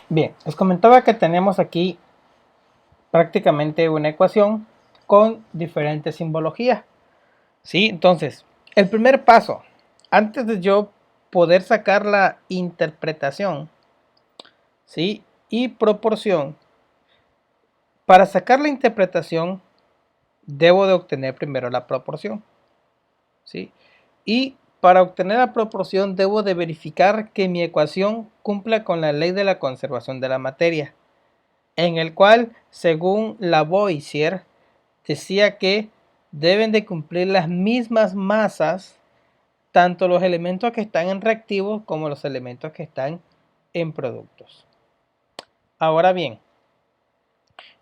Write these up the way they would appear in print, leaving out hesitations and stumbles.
Bien, les comentaba que tenemos aquí prácticamente una ecuación con diferentes simbologías. ¿Sí? Entonces, el primer paso, antes de yo poder sacar la interpretación, ¿sí? Y proporción, para sacar la interpretación, debo de obtener primero la proporción, ¿sí? Y para obtener la proporción, debo de verificar que mi ecuación cumpla con la ley de la conservación de la materia, en el cual, según Lavoisier, decía que deben de cumplir las mismas masas tanto los elementos que están en reactivos como los elementos que están en productos. Ahora bien,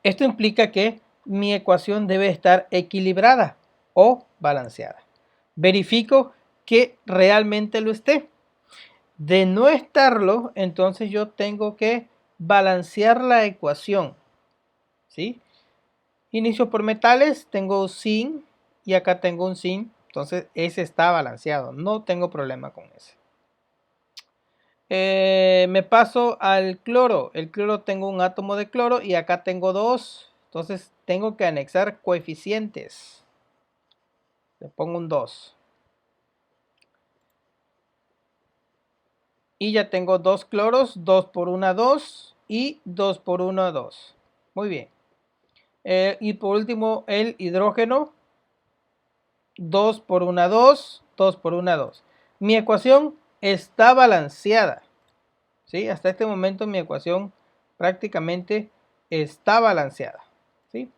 esto implica que mi ecuación debe estar equilibrada o balanceada. Verifico que realmente lo esté. De no estarlo, entonces yo tengo que balancear la ecuación, ¿sí? Inicio por metales, tengo zinc y acá tengo un zinc, entonces ese está balanceado, no tengo problema con ese. Me paso al cloro, el cloro tengo un átomo de cloro y acá tengo dos, entonces tengo que anexar coeficientes, le pongo un 2 y ya tengo dos cloros, 2 por 1 2 y 2 por 1 2. Muy bien. Y por último el hidrógeno, 2 por 1 2, 2 por 1 2. Mi ecuación está balanceada, ¿sí? Hasta este momento mi ecuación prácticamente está balanceada, ¿sí?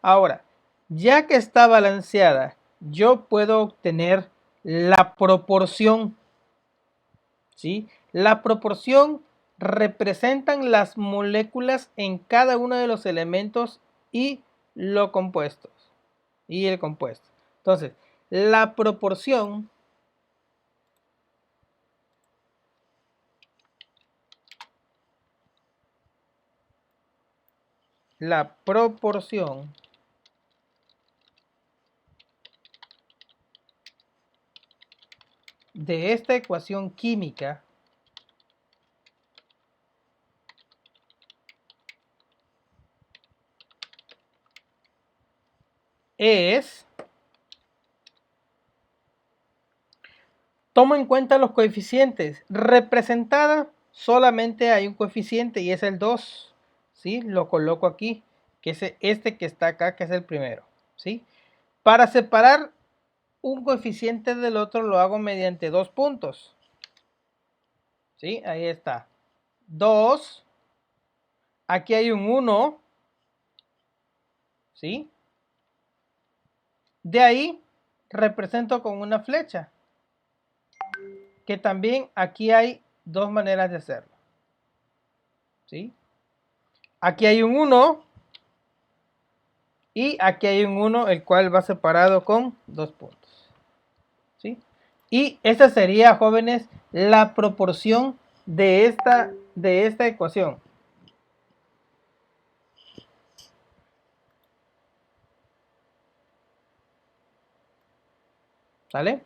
Ahora, ya que está balanceada, yo puedo obtener la proporción, ¿sí? La proporción representan las moléculas en cada uno de los elementos y los compuestos y el compuesto. Entonces, la proporción de esta ecuación química es, tomo en cuenta los coeficientes. Representada solamente hay un coeficiente y es el 2, ¿sí? Lo coloco aquí, que es este que está acá, que es el primero, ¿sí? Para separar un coeficiente del otro lo hago mediante dos puntos, ¿sí? Ahí está. 2, aquí hay un 1, ¿sí? De ahí represento con una flecha, que también aquí hay dos maneras de hacerlo, ¿sí? Aquí hay un 1 y aquí hay un 1, el cual va separado con dos puntos, ¿sí? Y esta sería, jóvenes, la proporción de esta ecuación. ¿Sale?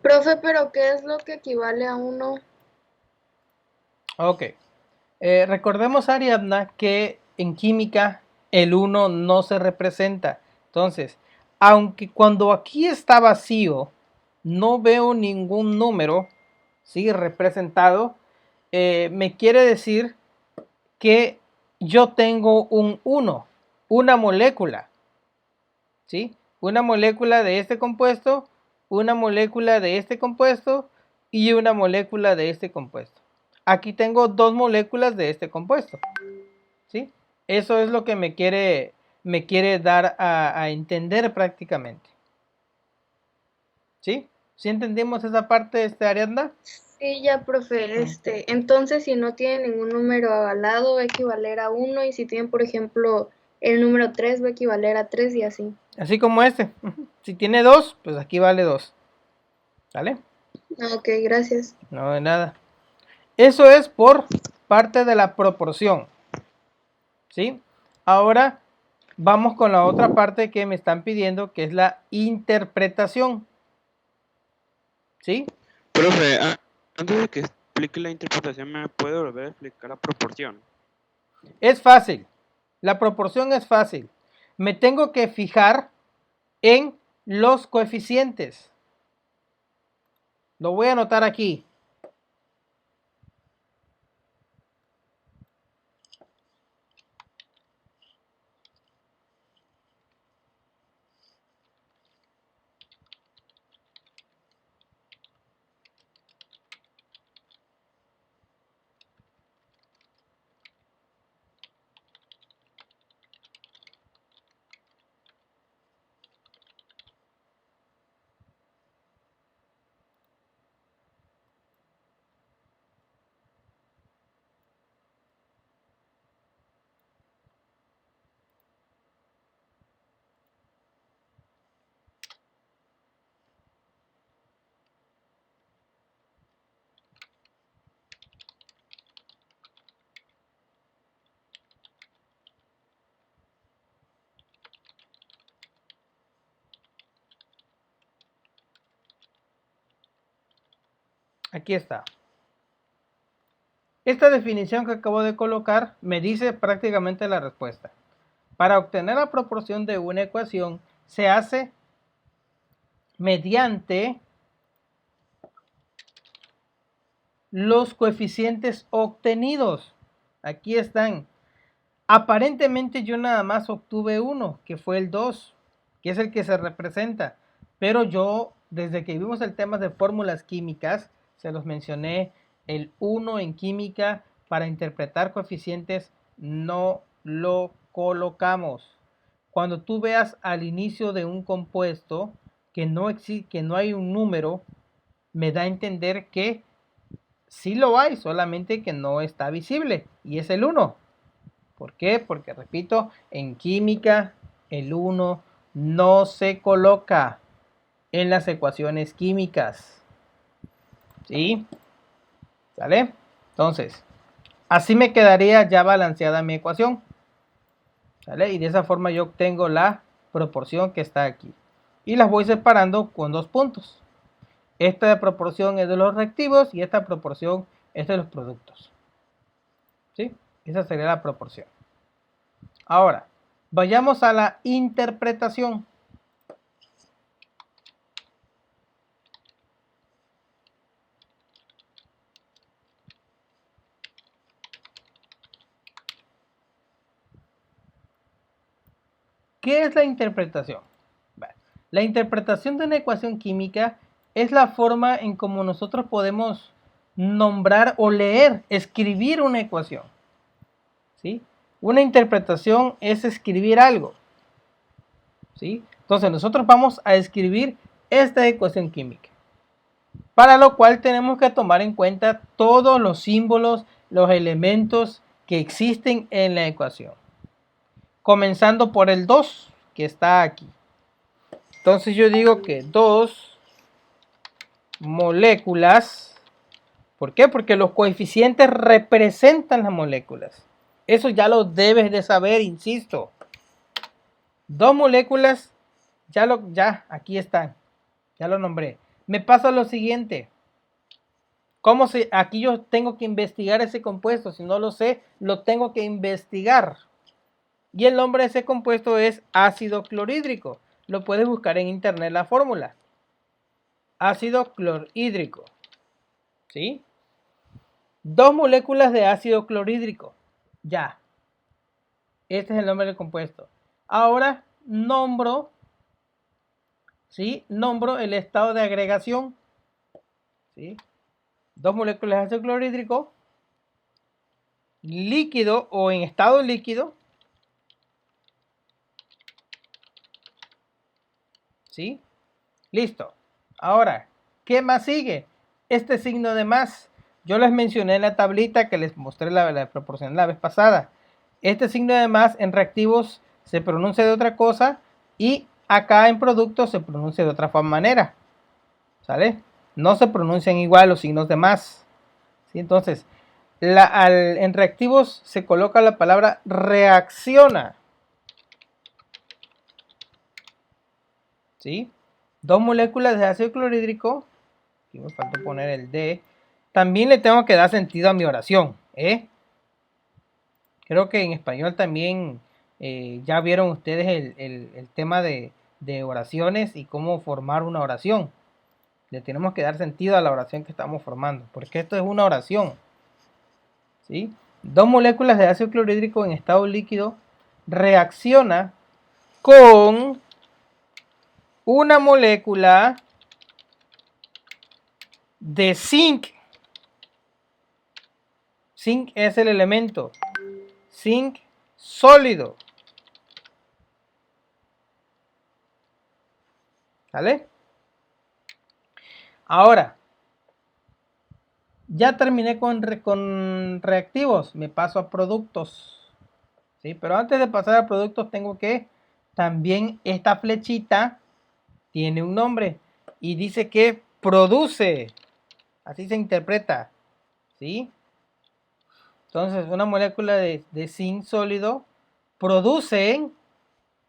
Profe, pero ¿qué es lo que equivale a 1? Ok. Recordemos, Ariadna, que en química el 1 no se representa. Entonces, aunque cuando aquí está vacío, no veo ningún número, ¿sí? Representado, me quiere decir que yo tengo un 1, una molécula, ¿sí? Una molécula de este compuesto, una molécula de este compuesto y una molécula de este compuesto. Aquí tengo dos moléculas de este compuesto, ¿sí? Eso es lo que me quiere dar a entender prácticamente, ¿sí? ¿Sí entendimos esa parte, Ariadna? Sí, ya, profe. Entonces, si no tiene ningún número al lado, va a equivaler a 1, y si tiene, por ejemplo, el número 3, va a equivaler a 3 y así. Así como este. Si tiene 2, pues aquí vale 2, ¿vale? Ok, gracias. No de nada. Eso es por parte de la proporción, ¿sí? Ahora vamos con la otra parte que me están pidiendo, que es la interpretación, ¿sí? Profe, antes de que explique la interpretación, ¿me puede volver a explicar la proporción? Es fácil. La proporción es fácil. Me tengo que fijar en los coeficientes. Lo voy a anotar aquí. Aquí está. Esta definición que acabo de colocar me dice prácticamente la respuesta. Para obtener la proporción de una ecuación se hace mediante los coeficientes obtenidos. Aquí están. Aparentemente yo nada más obtuve uno, que fue el 2, que es el que se representa. Pero yo, desde que vimos el tema de fórmulas químicas, se los mencioné, el 1 en química para interpretar coeficientes no lo colocamos. Cuando tú veas al inicio de un compuesto que no hay un número, me da a entender que sí lo hay, solamente que no está visible, y es el 1. ¿Por qué? Porque, repito, en química el 1 no se coloca en las ecuaciones químicas. ¿Sí? ¿Sale? Entonces, así me quedaría ya balanceada mi ecuación. ¿Sale? Y de esa forma yo obtengo la proporción que está aquí. Y las voy separando con 2 puntos. Esta proporción es de los reactivos y esta proporción es de los productos. ¿Sí? Esa sería la proporción. Ahora, vayamos a la interpretación. ¿Qué es la interpretación? La interpretación de una ecuación química es la forma en cómo nosotros podemos nombrar o leer, escribir una ecuación. ¿Sí? Una interpretación es escribir algo. ¿Sí? Entonces nosotros vamos a escribir esta ecuación química, para lo cual tenemos que tomar en cuenta todos los símbolos, los elementos que existen en la ecuación, comenzando por el 2 que está aquí. Entonces yo digo que 2 moléculas. ¿Por qué? Porque los coeficientes representan las moléculas. Eso ya lo debes de saber, insisto. 2 moléculas, aquí están. Ya lo nombré. Me pasa lo siguiente. Aquí yo tengo que investigar ese compuesto? Si no lo sé, lo tengo que investigar. Y el nombre de ese compuesto es ácido clorhídrico. Lo puedes buscar en internet la fórmula. Ácido clorhídrico. ¿Sí? 2 moléculas de ácido clorhídrico. Ya. Este es el nombre del compuesto. Ahora nombro, ¿sí? Nombro el estado de agregación. ¿Sí? 2 moléculas de ácido clorhídrico. Líquido o en estado líquido. ¿Sí? Listo. Ahora, ¿qué más sigue? Este signo de más. Yo les mencioné en la tablita que les mostré la proporción la vez pasada. Este signo de más en reactivos se pronuncia de otra cosa y acá en productos se pronuncia de otra manera. ¿Sale? No se pronuncian igual los signos de más. ¿Sí? Entonces, en reactivos se coloca la palabra reacciona. ¿Sí? 2 moléculas de ácido clorhídrico Aquí me faltó poner el D. También le tengo que dar sentido a mi oración, Creo que en español también ya vieron ustedes el tema de oraciones y cómo formar una oración. Le tenemos que dar sentido a la oración que estamos formando, porque esto es una oración, ¿sí? Dos moléculas de ácido clorhídrico en estado líquido reacciona con una molécula de zinc. Zinc es el elemento. Zinc sólido. ¿Vale? Ahora, ya terminé con reactivos. Me paso a productos. ¿Sí? Pero antes de pasar a productos tengo que también esta flechita tiene un nombre y dice que produce. Así se interpreta. ¿Sí? Entonces, una molécula de zinc sólido producen.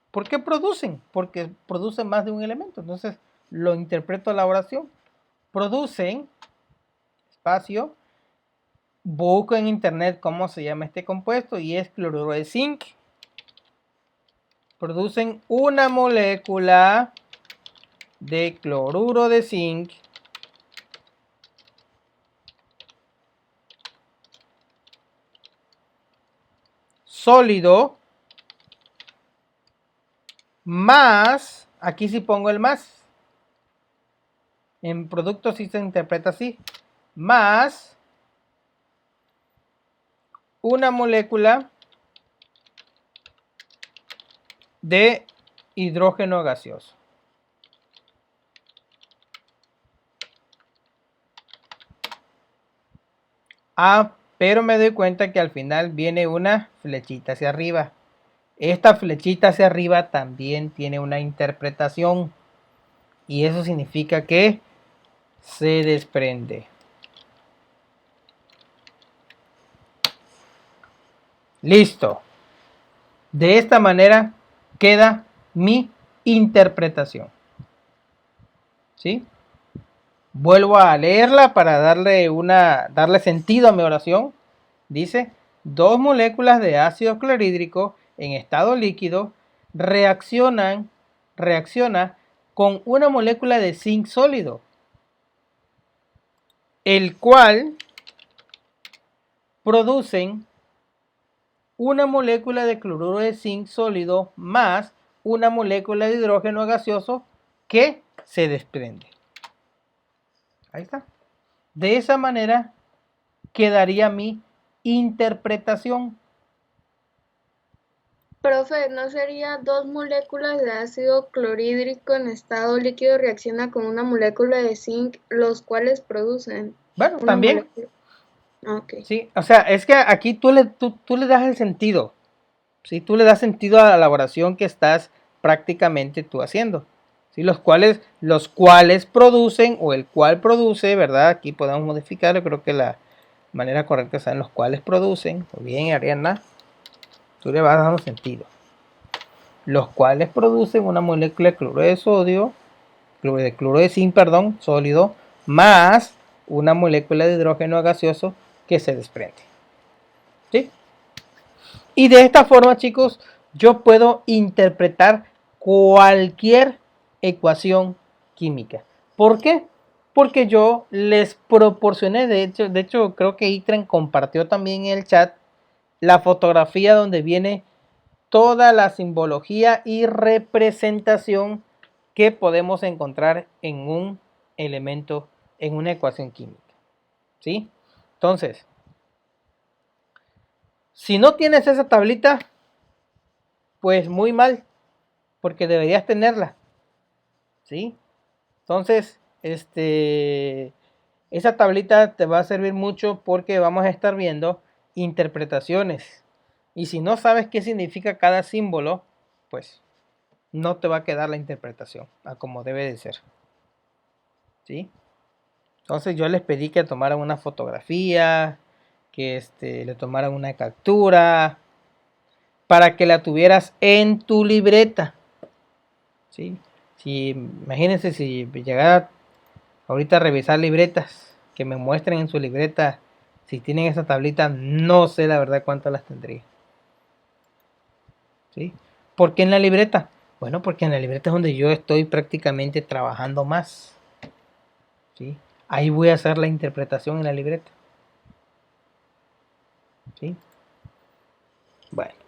¿Por qué producen? Porque producen más de un elemento. Entonces, lo interpreto a la oración. Producen, espacio, busco en internet cómo se llama este compuesto y es cloruro de zinc. Producen una molécula de cloruro de zinc sólido más, aquí sí pongo el más, en productos sí se interpreta así, más una molécula de hidrógeno gaseoso. Ah, pero me doy cuenta que al final viene una flechita hacia arriba. Esta flechita hacia arriba también tiene una interpretación y eso significa que se desprende. Listo. De esta manera queda mi interpretación. ¿Sí? Vuelvo a leerla para darle sentido a mi oración. Dice, dos moléculas de ácido clorhídrico en estado líquido reacciona con una molécula de zinc sólido, el cual producen una molécula de cloruro de zinc sólido más una molécula de hidrógeno gaseoso que se desprende. Ahí está. De esa manera quedaría mi interpretación. Profe, ¿no sería dos moléculas de ácido clorhídrico en estado líquido reacciona con una molécula de zinc, los cuales producen Bueno, una también. molécula? Ok. Sí, o sea, es que aquí tú le das el sentido. ¿Sí? Tú le das sentido a la elaboración que estás prácticamente tú haciendo. ¿Sí? Los cuales producen o el cual produce, ¿verdad? Aquí podemos modificarlo. Creo que la manera correcta es en los cuales producen. Muy bien, Ariana. Tú le vas dando sentido. Los cuales producen una molécula de cloruro de sodio, de cloruro de zinc, perdón, sólido, más una molécula de hidrógeno gaseoso que se desprende. ¿Sí? Y de esta forma, chicos, yo puedo interpretar cualquier ecuación química. ¿Por qué? Porque yo les proporcioné, de hecho creo que Itren compartió también en el chat la fotografía donde viene toda la simbología y representación que podemos encontrar en un elemento, en una ecuación química. ¿Sí? Entonces, si no tienes esa tablita, pues muy mal, porque deberías tenerla. ¿Sí? Entonces, esa tablita te va a servir mucho porque vamos a estar viendo interpretaciones. Y si no sabes qué significa cada símbolo, pues no te va a quedar la interpretación a como debe de ser. ¿Sí? Entonces yo les pedí que tomaran una fotografía, que le tomaran una captura, para que la tuvieras en tu libreta. ¿Sí? Si, imagínense si llegara Ahorita revisar libretas, que me muestren en su libreta si tienen esa tablita, no sé la verdad cuántas las tendría. ¿Sí? ¿Por qué en la libreta? Bueno, porque en la libreta es donde yo estoy prácticamente trabajando más. ¿Sí? Ahí voy a hacer la interpretación en la libreta. ¿Sí? Bueno.